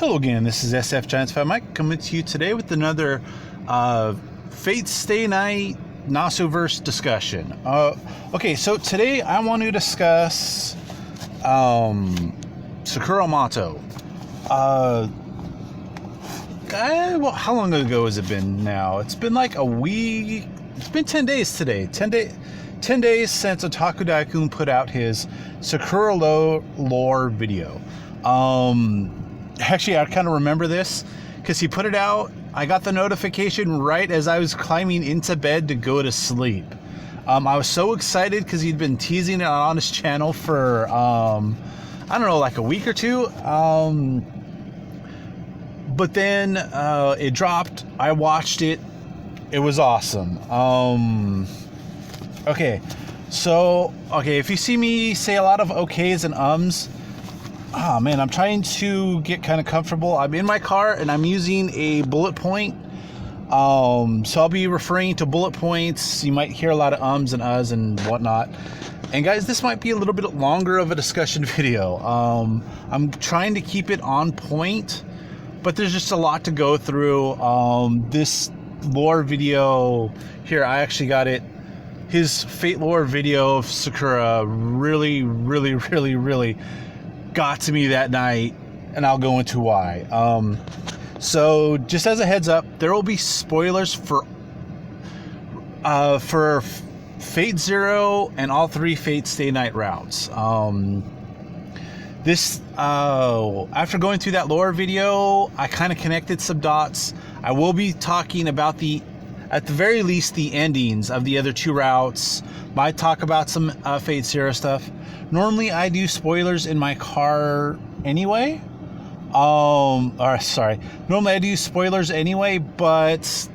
Hello again, this is SF Giants Fan Mike coming to you today with another Fate Stay Night Nasu-verse discussion. Okay, so today I want to discuss Sakura Matou. Well, how long ago has it been now? It's been like a week. It's been 10 days today. 10 days since Otakudaikkun put out his Sakura lore video. Actually, I kind of remember this because he put it out. I got the notification right as I was climbing into bed to go to sleep. I was so excited because he'd been teasing it on his channel for, I don't know, like a week or two. But then it dropped. I watched it. It was awesome. Okay, if you see me say a lot of okays and ums, oh man, I'm trying to get kind of comfortable. I'm in my car and I'm using a bullet point. So I'll be referring to bullet points. You might hear a lot of ums and uhs and whatnot. And guys, this might be a little bit longer of a discussion video. I'm trying to keep it on point, but there's just a lot to go through. This lore video here, I actually got it. His Fate lore video of Sakura really got to me that night, and I'll go into why. So just as a heads up, there will be spoilers for Fate Zero and all three Fate Stay Night routes. After going through that lore video, I kind of connected some dots. I will be talking about at the very least, the endings of the other two routes. Might talk about some Fate Zero stuff. Normally, I do spoilers in my car anyway. Normally I do spoilers anyway, but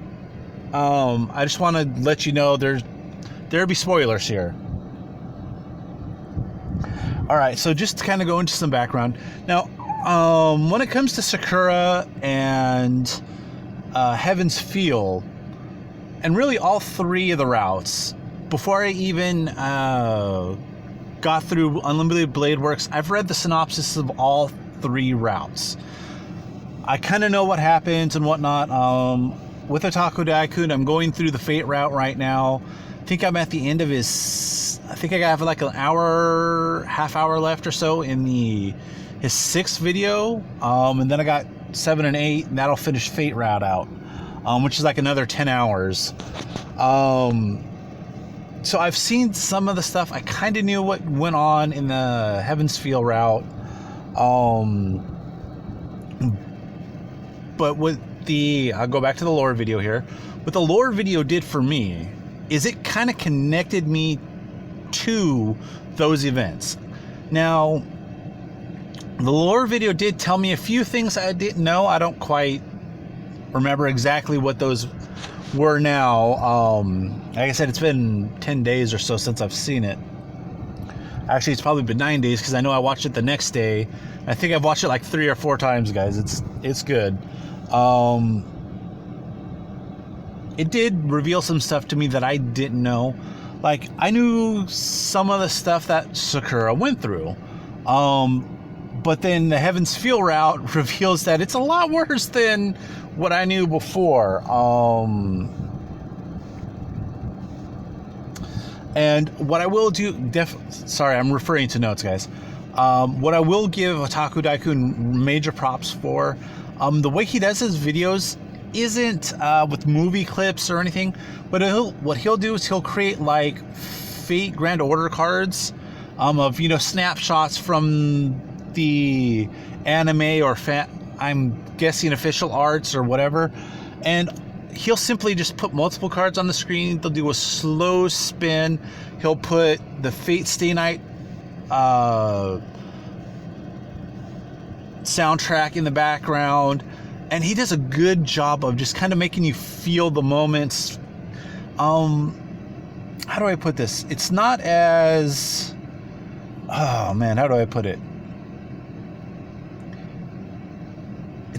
I just want to let you know there'll be spoilers here. All right, so just to kind of go into some background. Now, when it comes to Sakura and Heaven's Feel, and really all three of the routes, before I even got through Unlimited Blade Works, I've read the synopsis of all three routes. I kind of know what happens and whatnot. With Otakudaikkun, I'm going through the Fate route right now. I think I'm at the end of his... I think I have like an half hour left or so in his 6th video. And then I got 7 and 8, and that'll finish Fate route out. Which is like another 10 hours. So I've seen some of the stuff. I kind of knew what went on in the Heaven's Feel route. But I'll go back to the lore video here. What the lore video did for me is it kind of connected me to those events. Now, the lore video did tell me a few things I didn't know. I don't quite remember exactly what those were now. Like I said, it's been 10 days or so since I've seen it. Actually, it's probably been 9 days because I know I watched it the next day. I think I've watched it like 3 or 4 times, guys. It's good. It did reveal some stuff to me that I didn't know. Like, I knew some of the stuff that Sakura went through. But then the Heaven's Feel route reveals that it's a lot worse than what I knew before. And what I will do, sorry, I'm referring to notes, guys. What I will give Otakudaikkun major props for, the way he does his videos isn't with movie clips or anything, but what he'll do is he'll create like Fate Grand Order cards of snapshots from the anime or I'm guessing official arts or whatever, and he'll simply just put multiple cards on the screen. They'll do a slow spin. He'll put the Fate Stay Night soundtrack in the background, and he does a good job of just kind of making you feel the moments. How do I put this? It's not as... Oh man, how do I put it?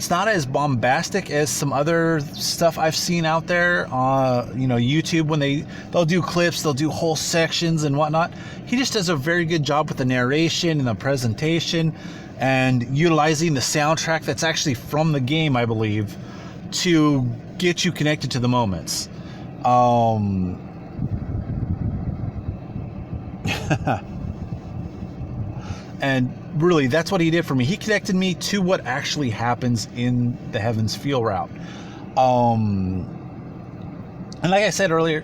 It's not as bombastic as some other stuff I've seen out there on, YouTube, when they'll do clips, they'll do whole sections and whatnot. He just does a very good job with the narration and the presentation. and utilizing the soundtrack that's actually from the game, I believe, to get you connected to the moments. And really, that's what he did for me. He connected me to what actually happens in the Heaven's Feel route. And like I said earlier,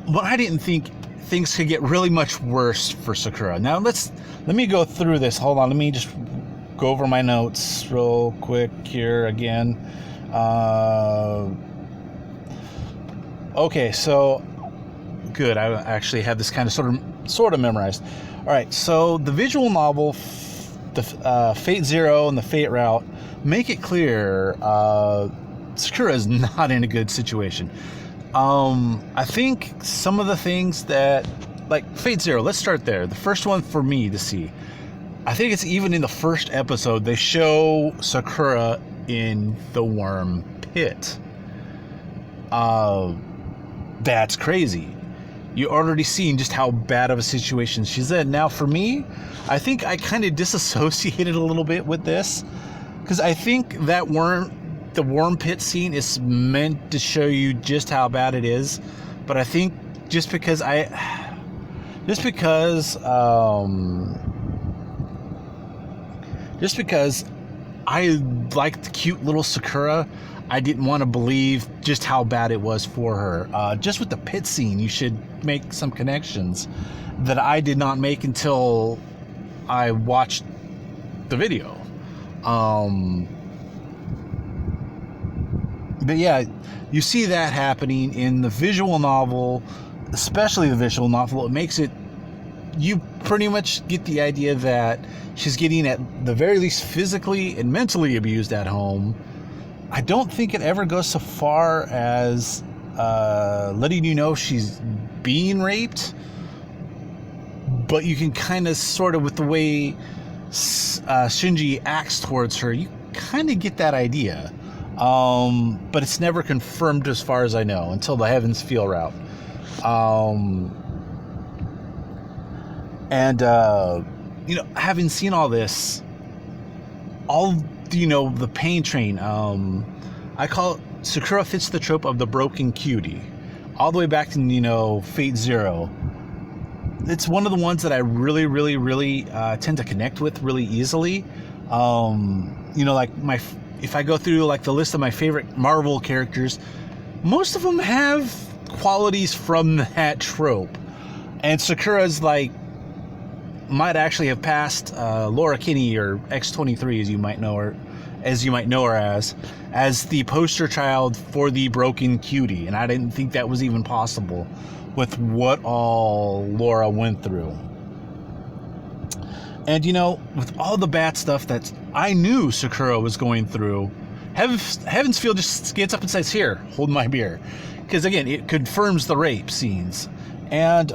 well, I didn't think things could get really much worse for Sakura. Now let me go through this. Hold on, let me just go over my notes real quick here again. Okay, so good. I actually had this kind of sort of memorized. All right, so the visual novel, the Fate Zero and the Fate route make it clear Sakura is not in a good situation. I think some of the things that, like Fate Zero, let's start there. The first one for me to see, I think it's even in the first episode, they show Sakura in the worm pit. That's crazy. You already seen just how bad of a situation she's in. Now, for me, I think I kind of disassociated a little bit with this, because I think that the worm pit scene is meant to show you just how bad it is. But I think just because I liked cute little Sakura, I didn't want to believe just how bad it was for her. Just with the pit scene, you should make some connections that I did not make until I watched the video. But yeah, you see that happening in the visual novel, especially the visual novel. It makes it, you pretty much get the idea that she's getting, at the very least, physically and mentally abused at home. I don't think it ever goes so far as letting you know she's being raped, but you can kind of sort of, with the way Shinji acts towards her, you kind of get that idea. But it's never confirmed as far as I know until the Heaven's Feel route. Having seen all this, the pain train, I call it, Sakura fits the trope of the broken cutie, all the way back to, Fate Zero. It's one of the ones that I really, really, really tend to connect with really easily. If I go through like the list of my favorite Marvel characters, most of them have qualities from that trope. And Sakura's might actually have passed Laura Kinney, or X-23 as you might know her as the poster child for the broken cutie. And I didn't think that was even possible with what all Laura went through. And with all the bad stuff that I knew Sakura was going through, Heaven's Feel just gets up and says, "Here, hold my beer," because again, it confirms the rape scenes. And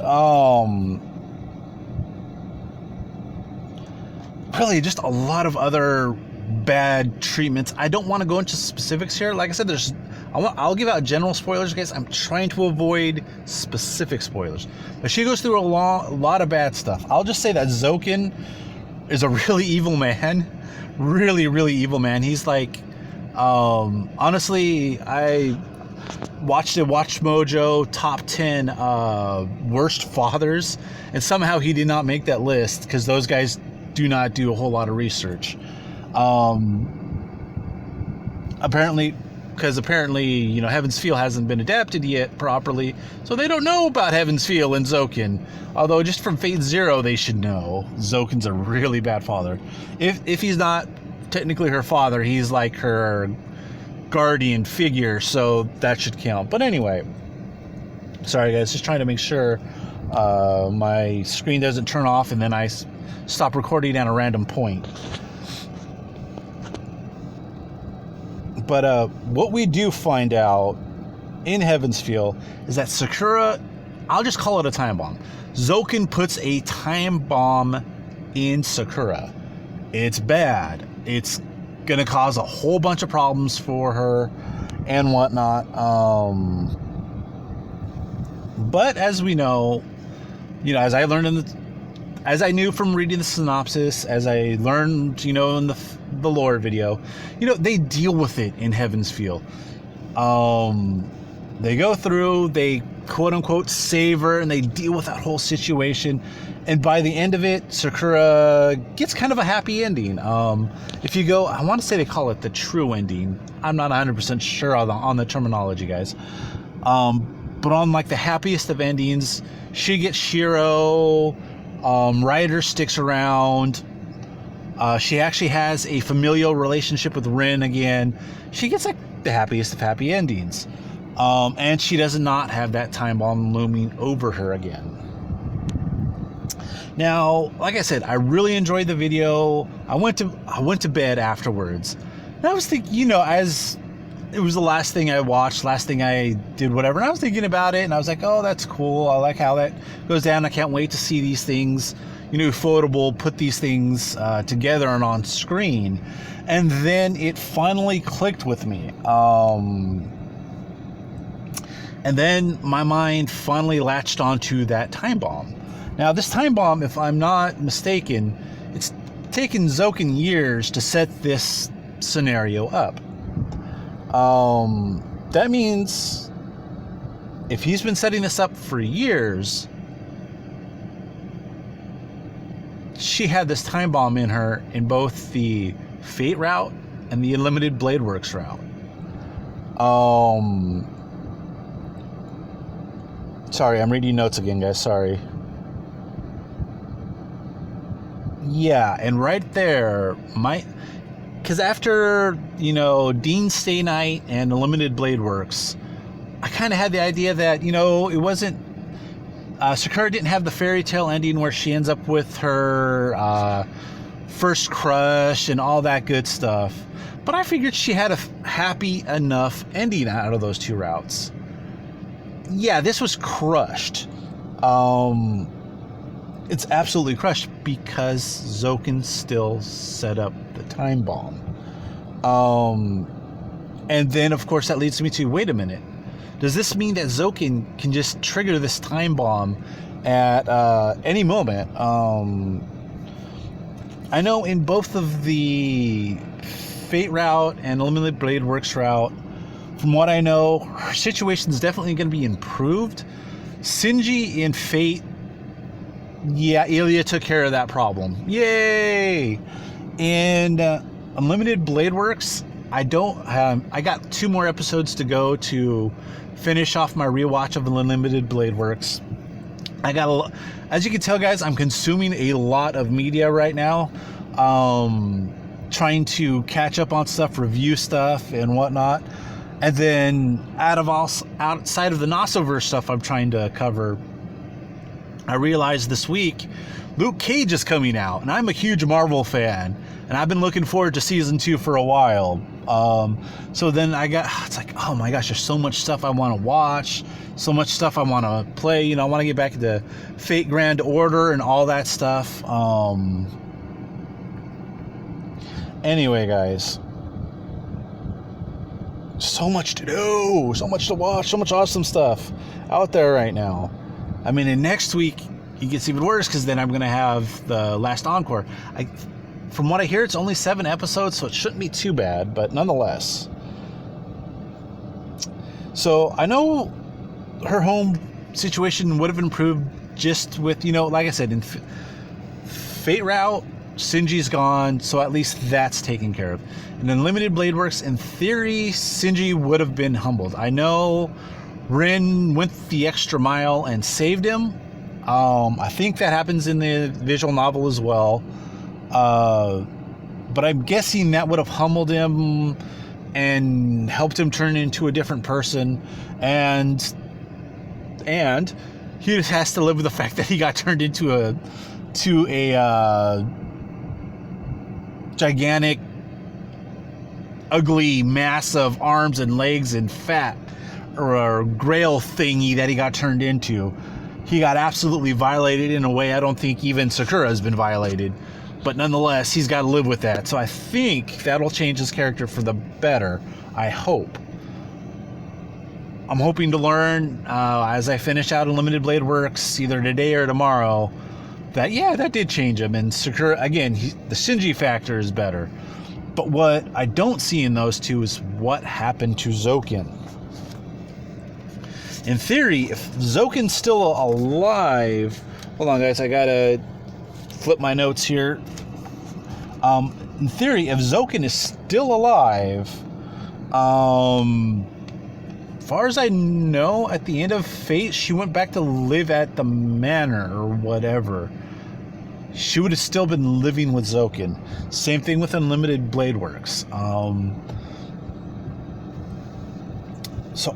really just a lot of other bad treatments. I don't want to go into specifics here. Like I said, I'll give out general spoilers, guys. I'm trying to avoid specific spoilers. But she goes through a lot of bad stuff. I'll just say that Zoken is a really evil man. Really, really evil man. He's honestly, I watched a Watch Mojo top 10 worst fathers, and somehow he did not make that list, because those guys do not do a whole lot of research. Apparently, Heaven's Feel hasn't been adapted yet properly, so they don't know about Heaven's Feel and Zoken. Although just from Fate Zero, they should know Zoken's a really bad father. If he's not technically her father, he's like her guardian figure, so that should count. But anyway, sorry guys, just trying to make sure my screen doesn't turn off and then I stop recording at a random point. But what we do find out in Heaven's Feel is that Sakura, I'll just call it a time bomb. Zoken puts a time bomb in Sakura. It's bad. It's going to cause a whole bunch of problems for her and whatnot. But as we know, as I learned as I knew from reading the synopsis, as I learned, in the lore video, they deal with it in Heaven's Feel. They go through, they quote unquote save her, and they deal with that whole situation. And by the end of it, Sakura gets kind of a happy ending. If you go, I want to say they call it the true ending. I'm not 100% sure on the terminology, guys. But on like the happiest of endings, she gets Shiro. Ryder sticks around. She actually has a familial relationship with Rin again. She gets like the happiest of happy endings. And she does not have that time bomb looming over her again. Now, like I said, I really enjoyed the video. I went to bed afterwards. And I was thinking, as it was the last thing I watched, last thing I did, whatever. And I was thinking about it, and I was like, oh, that's cool. I like how that goes down. I can't wait to see these things, Ufotable put these things together and on screen. And then it finally clicked with me. And then my mind finally latched onto that time bomb. Now, this time bomb, if I'm not mistaken, it's taken Zoken years to set this scenario up. That means if he's been setting this up for years, she had this time bomb in her in both the Fate route and the Unlimited Blade Works route. Sorry, I'm reading notes again, guys. Sorry. Yeah, and right there, because after, Dean Stay Night and Unlimited Blade Works, I kind of had the idea that, it wasn't, Sakura didn't have the fairy tale ending where she ends up with her first crush and all that good stuff. But I figured she had a happy enough ending out of those two routes. Yeah, this was crushed. It's absolutely crushed because Zoken still set up the time bomb. And then, of course, that leads me to, wait a minute. Does this mean that Zoken can just trigger this time bomb at any moment? I know in both of the Fate route and Unlimited Blade Works route, from what I know, her situation is definitely going to be improved. Shinji in Fate, yeah, Ilya took care of that problem. Yay! And Unlimited Blade Works, I got 2 more episodes to go to finish off my rewatch of Unlimited Blade Works. As you can tell, guys, I'm consuming a lot of media right now. Trying to catch up on stuff, review stuff, and whatnot. And then outside of the Nasu-verse stuff I'm trying to cover, I realized this week Luke Cage is coming out, and I'm a huge Marvel fan, and I've been looking forward to season 2 for a while. So then it's like, oh my gosh, there's so much stuff I want to watch, so much stuff I want to play. I want to get back to Fate Grand Order and all that stuff. Anyway, guys. So much to do, so much to watch, so much awesome stuff out there right now. I mean, and next week it gets even worse because then I'm going to have the last encore. From what I hear, it's only 7 episodes, so it shouldn't be too bad, but nonetheless. So I know her home situation would have improved just with, like I said, in Fate route, Shinji's gone, so at least that's taken care of. And then Unlimited Blade Works, in theory, Shinji would have been humbled. I know Rin went the extra mile and saved him. I think that happens in the visual novel as well. But I'm guessing that would have humbled him and helped him turn into a different person. And he just has to live with the fact that he got turned into a gigantic, ugly mass of arms and legs and fat or grail thingy that he got turned into. He got absolutely violated in a way I don't think even Sakura has been violated. But nonetheless, he's got to live with that. So I think that'll change his character for the better. I hope. I'm hoping to learn as I finish out Unlimited Blade Works either today or tomorrow that did change him. And Sakura, again, the Shinji factor is better. But what I don't see in those two is what happened to Zoken. In theory, if Zoken's still alive... Hold on, guys. I gotta flip my notes here. In theory, if Zoken is still alive... as far as I know, at the end of Fate, she went back to live at the manor or whatever. She would have still been living with Zoken. Same thing with Unlimited Blade Works. So,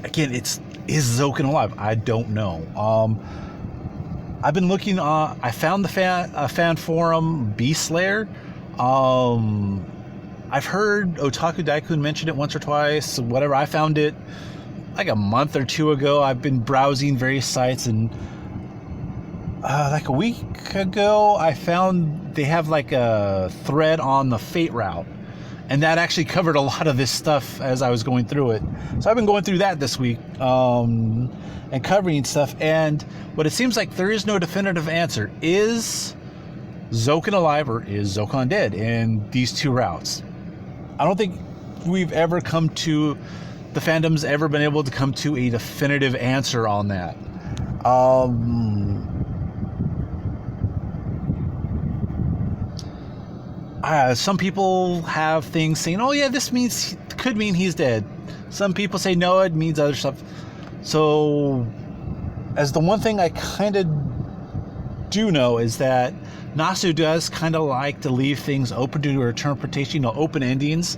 again, is Zoken alive? I don't know. I've been looking. I found the fan forum Beast Slayer. I've heard Otakudaikkun mention it once or twice. Whatever. I found it like a month or two ago. I've been browsing various sites, and like a week ago, I found they have like a thread on the Fate route, and that actually covered a lot of this stuff as I was going through it. So I've been going through that this week and covering stuff. And what it seems like, there is no definitive answer. Is Zoken alive or is Zoken dead in these two routes? I don't think we've ever come to, the fandom's ever been able to come to a definitive answer on that. Some people have things saying, oh yeah, this could mean he's dead. Some people say no, it means other stuff. So, as the one thing I kind of do know is that Nasu does kind of like to leave things open to interpretation, open endings.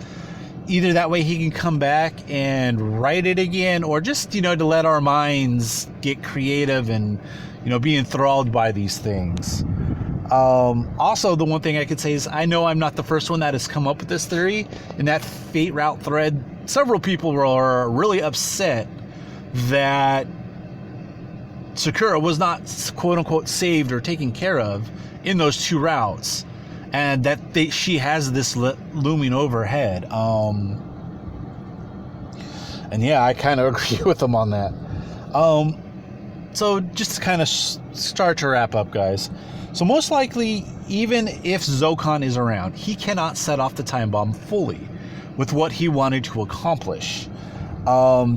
Either that way he can come back and write it again, or just, to let our minds get creative and, be enthralled by these things. Also, the one thing I could say is, I know I'm not the first one that has come up with this theory. In that Fate route thread, several people were really upset that Sakura was not, quote-unquote, saved or taken care of in those two routes, and that she has this looming overhead. And yeah, I kind of agree with them on that. So just to kind of start to wrap up, guys. So most likely, even if Zoken is around, he cannot set off the time bomb fully with what he wanted to accomplish.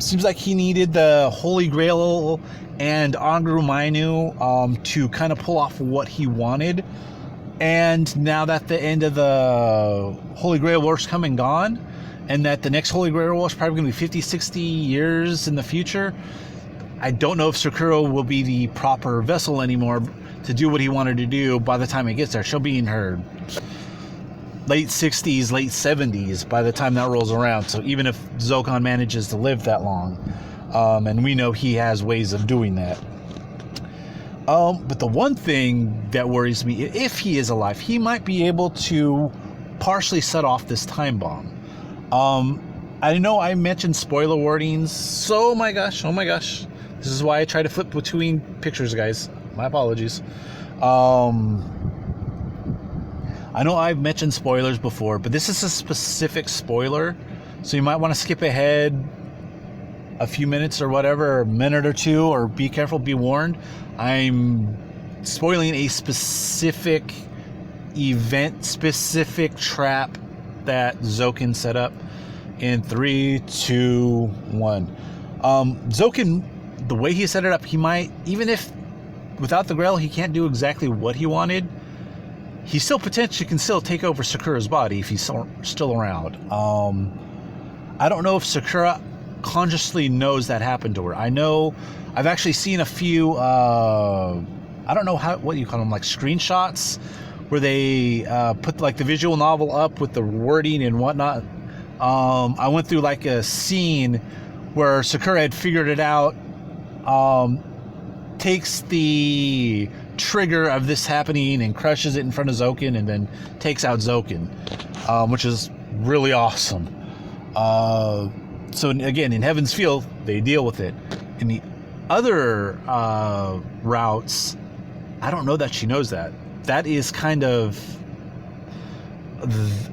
Seems like he needed the Holy Grail and Angru Mainu to kind of pull off what he wanted. And now that the end of the Holy Grail War's come and gone, and that the next Holy Grail War is probably going to be 50, 60 years in the future, I don't know if Sakura will be the proper vessel anymore to do what he wanted to do by the time it gets there. She'll be in her late 60s, late 70s by the time that rolls around. So even if Zoken manages to live that long, and we know he has ways of doing that. But the one thing that worries me, if he is alive, he might be able to partially set off this time bomb. I know I mentioned spoiler warnings, so oh my gosh. This is why I try to flip between pictures, guys. My apologies. I know I've mentioned spoilers before, but this is a specific spoiler, so you might want to skip ahead a few minutes or whatever, a minute or two, or be careful, be warned. I'm spoiling a specific event, specific trap that Zoken set up in 3, 2, 1. Zoken, the way he set it up, he might, even if without the Grail he can't do exactly what he wanted, he still potentially can still take over Sakura's body if he's still around. I don't know if Sakura consciously knows that happened to her. I know I've actually seen a few I don't know what you call them, like screenshots where they put like the visual novel up with the wording and whatnot. I went through like a scene where Sakura had figured it out, takes the trigger of this happening and crushes it in front of Zoken, and then takes out Zoken, which is really awesome. So again, in Heaven's Field, they deal with it. In the other routes, I don't know that she knows that. That is kind of,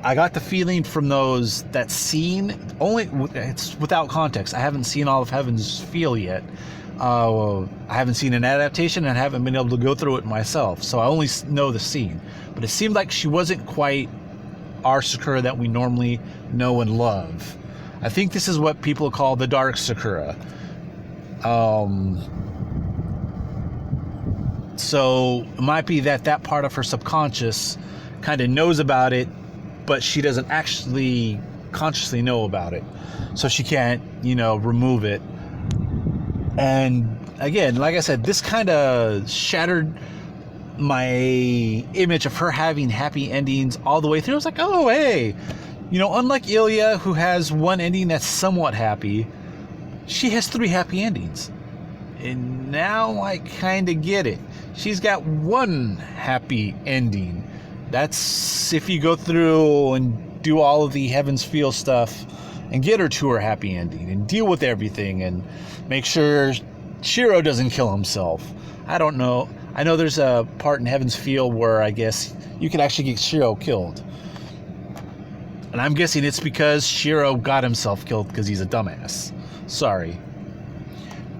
I got the feeling from that scene, only it's without context. I haven't seen all of Heaven's Field yet, I haven't seen an adaptation and haven't been able to go through it myself, so I only know the scene. But it seemed like she wasn't quite our Sakura that we normally know and love. I think this is what people call the dark Sakura. So it might be that part of her subconscious kind of knows about it, but she doesn't actually consciously know about it. So she can't, remove it. And again, like I said, this kind of shattered my image of her having happy endings all the way through. I was like, oh, hey, unlike Ilya, who has one ending that's somewhat happy, she has 3 happy endings. And now I kind of get it. She's got 1 happy ending. That's if you go through and do all of the Heaven's Feel stuff and get her to her happy ending and deal with everything and make sure Shiro doesn't kill himself. I don't know. I know there's a part in Heaven's Feel where I guess you could actually get Shiro killed. And I'm guessing it's because Shiro got himself killed because he's a dumbass. Sorry.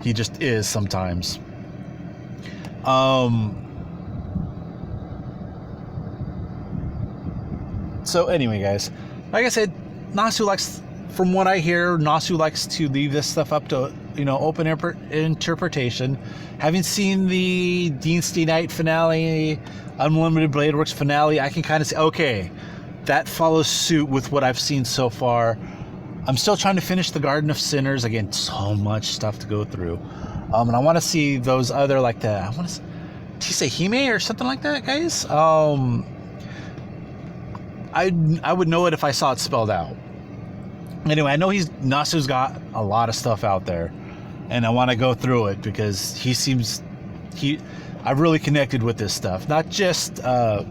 He just is sometimes. So anyway, guys, like I said, from what I hear, Nasu likes to leave this stuff up to, open interpretation. Having seen the Dean Stay Night finale, Unlimited Blade Works finale, I can kind of say, okay, that follows suit with what I've seen so far. I'm still trying to finish the Garden of Sinners. Again, so much stuff to go through. And I want to see those other, did you say Hime or something like that, guys? I would know it if I saw it spelled out. Anyway, I know Nasu's got a lot of stuff out there, and I want to go through it because I've really connected with this stuff. Not just, not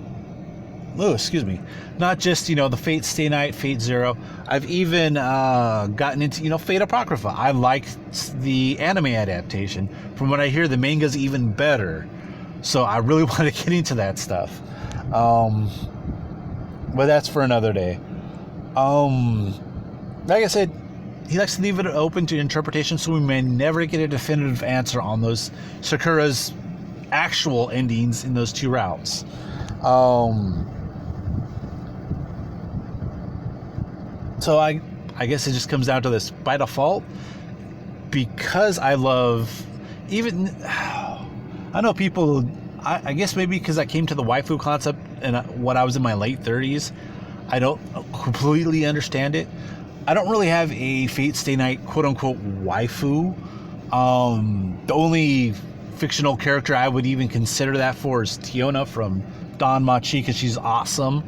just, the Fate Stay Night, Fate Zero. I've even gotten into, Fate Apocrypha. I liked the anime adaptation. From what I hear, the manga's even better. So I really want to get into that stuff. But that's for another day. Like I said, he likes to leave it open to interpretation, so we may never get a definitive answer on those Sakura's actual endings in those 2 routes. So I guess it just comes down to this. By default, because I love I know people, I guess maybe because I came to the waifu concept and when I was in my late 30s, I don't completely understand it. I don't really have a Fate Stay Night quote-unquote waifu. The only fictional character I would even consider that for is Tiona from Don Machi, because she's awesome.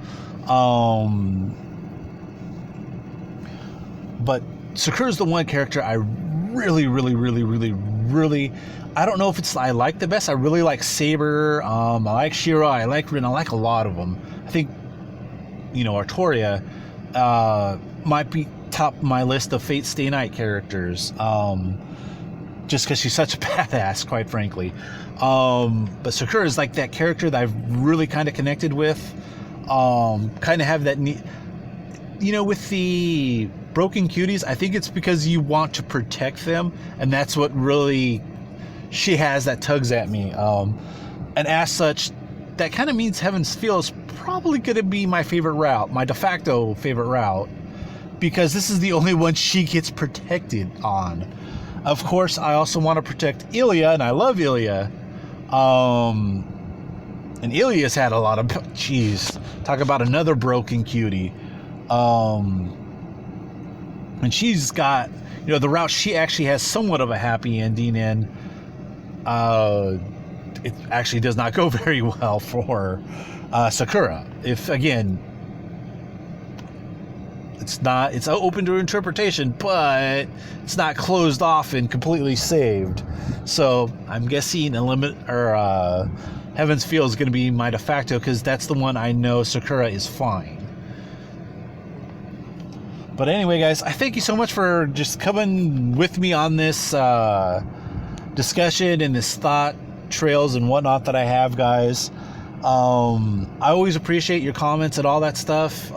But Sakura's the one character I really, I don't know if it's I like the best. I really like Saber. I like Shiro. I like Rin. I like a lot of them. I think, Artoria might be top my list of Fate Stay Night characters. Just because she's such a badass, quite frankly. But Sakura is like that character that I've really kind of connected with. Kind of have that with the broken cuties, I think it's because you want to protect them, and that's what really she has that tugs at me. And as such, that kind of means Heaven's Feel is probably going to be my favorite route, my de facto favorite route, because this is the only one she gets protected on. Of course, I also want to protect Ilya, and I love Ilya. And Ilya's had a lot of... Jeez, talk about another broken cutie. And she's got... the route she actually has somewhat of a happy ending in. It actually does not go very well for Sakura. If, again... It's open to interpretation, but it's not closed off and completely saved. So I'm guessing Heaven's Feel is going to be my de facto, because that's the one I know Sakura is fine. But anyway, guys, I thank you so much for just coming with me on this discussion and this thought trails and whatnot that I have, guys. I always appreciate your comments and all that stuff.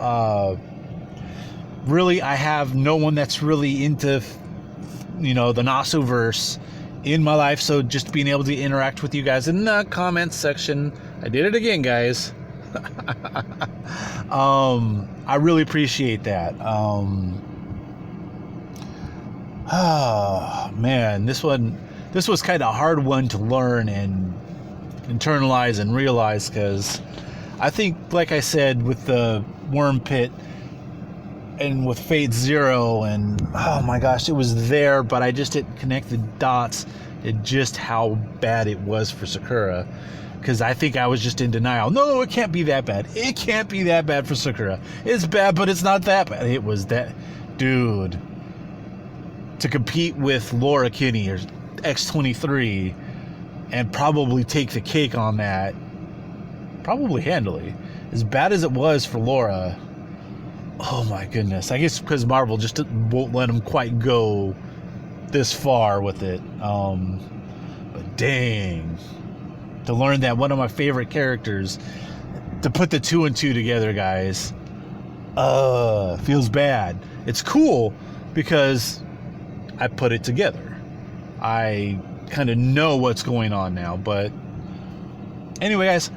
Really, I have no one that's really into, the Nasu verse in my life. So just being able to interact with you guys in the comments section. I did it again, guys. I really appreciate that. Man, this was kind of a hard one to learn and internalize and realize, because I think, like I said, with the Worm Pit and with Fate Zero, and oh my gosh, it was there, but I just didn't connect the dots at just how bad it was for Sakura, because I think I was just in denial. No, it can't be that bad. It can't be that bad for Sakura. It's bad, but it's not that bad. It was that, dude. To compete with Laura Kinney or X-23 and probably take the cake on that, probably handily, as bad as it was for Laura. Oh my goodness. I guess because Marvel just won't let them quite go this far with it. But dang, to learn that one of my favorite characters, to put the 2 and 2 together, guys, feels bad. It's cool because I put it together. I kind of know what's going on now. But anyway, guys,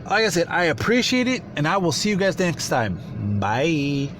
like I said, I appreciate it, and I will see you guys next time. Bye.